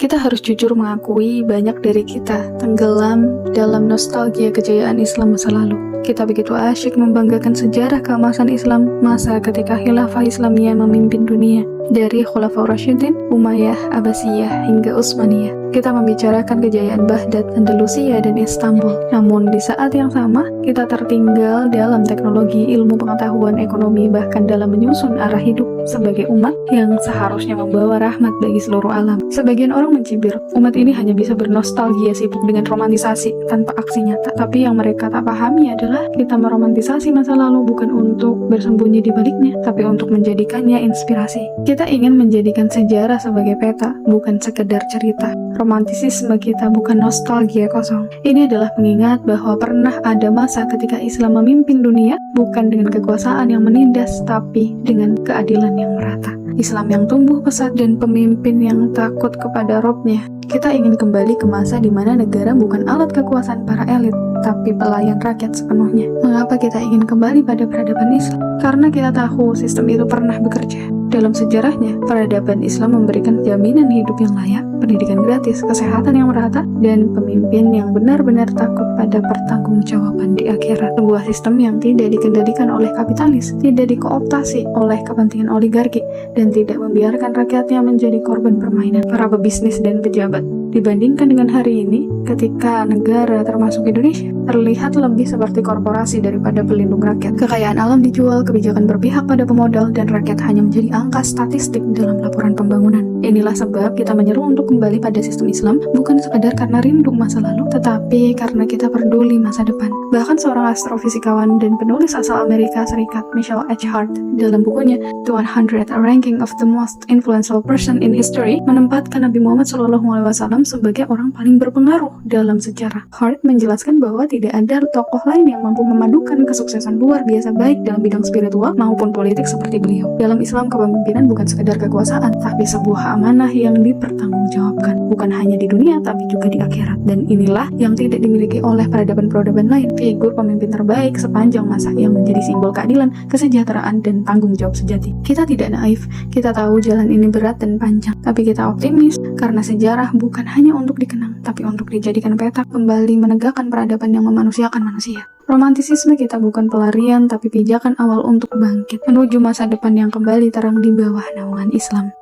Kita harus jujur mengakui banyak dari kita tenggelam dalam nostalgia kejayaan Islam masa lalu. Kita begitu asyik membanggakan sejarah keemasan Islam masa ketika Khilafah Islamiyah memimpin dunia, dari Khulafaur Rasyidin, Umayyah, Abbasiyah, hingga Utsmaniyah. Kita membicarakan kejayaan Baghdad, Andalusia, dan Istanbul. Namun di saat yang sama, kita tertinggal dalam teknologi, ilmu pengetahuan, ekonomi, bahkan dalam menyusun arah hidup sebagai umat yang seharusnya membawa rahmat bagi seluruh alam. Sebagian orang mencibir, umat ini hanya bisa bernostalgia sibuk dengan romantisasi tanpa aksi nyata. Tapi yang mereka tak pahami adalah kita meromantisasi masa lalu bukan untuk bersembunyi di baliknya, tapi untuk menjadikannya inspirasi. Kita ingin menjadikan sejarah sebagai peta, bukan sekedar cerita. Romantisisme kita bukan nostalgia kosong. Ini adalah pengingat bahwa pernah ada masa ketika Islam memimpin dunia, bukan dengan kekuasaan yang menindas, tapi dengan keadilan yang merata. Islam yang tumbuh pesat dan pemimpin yang takut kepada Robnya. Kita ingin kembali ke masa di mana negara bukan alat kekuasaan para elit, tapi pelayan rakyat sepenuhnya. Mengapa kita ingin kembali pada peradaban Islam? Karena kita tahu sistem itu pernah bekerja. Dalam sejarahnya, peradaban Islam memberikan jaminan hidup yang layak, pendidikan gratis, kesehatan yang merata, dan pemimpin yang benar-benar takut pada pertanggungjawaban di akhirat. Sebuah sistem yang tidak dikendalikan oleh kapitalis, tidak dikooptasi oleh kepentingan oligarki, dan tidak membiarkan rakyatnya menjadi korban permainan para pebisnis dan pejabat. Dibandingkan dengan hari ini, ketika negara termasuk Indonesia terlihat lebih seperti korporasi daripada pelindung rakyat. Kekayaan alam dijual, kebijakan berpihak pada pemodal, dan rakyat hanya menjadi angka statistik dalam laporan pembangunan. Inilah sebab kita menyeru untuk kembali pada sistem Islam, bukan sekadar karena rindu masa lalu, tetapi karena kita peduli masa depan. Bahkan seorang astrofisikawan dan penulis asal Amerika Serikat, Michael H. Hart, dalam bukunya The 100, A Ranking of the Most Influential Person in History, menempatkan Nabi Muhammad SAW sebagai orang paling berpengaruh dalam sejarah. Hart menjelaskan bahwa tidak ada tokoh lain yang mampu memadukan kesuksesan luar biasa baik dalam bidang spiritual maupun politik seperti beliau. Dalam Islam, kepemimpinan bukan sekedar kekuasaan, tapi sebuah amanah yang dipertanggungjawabkan, bukan hanya di dunia tapi juga di akhirat. Dan inilah yang tidak dimiliki oleh peradaban-peradaban lain, figur pemimpin terbaik sepanjang masa yang menjadi simbol keadilan, kesejahteraan, dan tanggung jawab sejati. Kita tidak naif, kita tahu jalan ini berat dan panjang, tapi kita optimis karena sejarah bukan hanya untuk dikenang, tapi untuk dijadikan peta kembali menegakkan peradaban yang memanusiakan manusia. Romantisisme kita bukan pelarian, tapi pijakan awal untuk bangkit menuju masa depan yang kembali terang di bawah naungan Islam.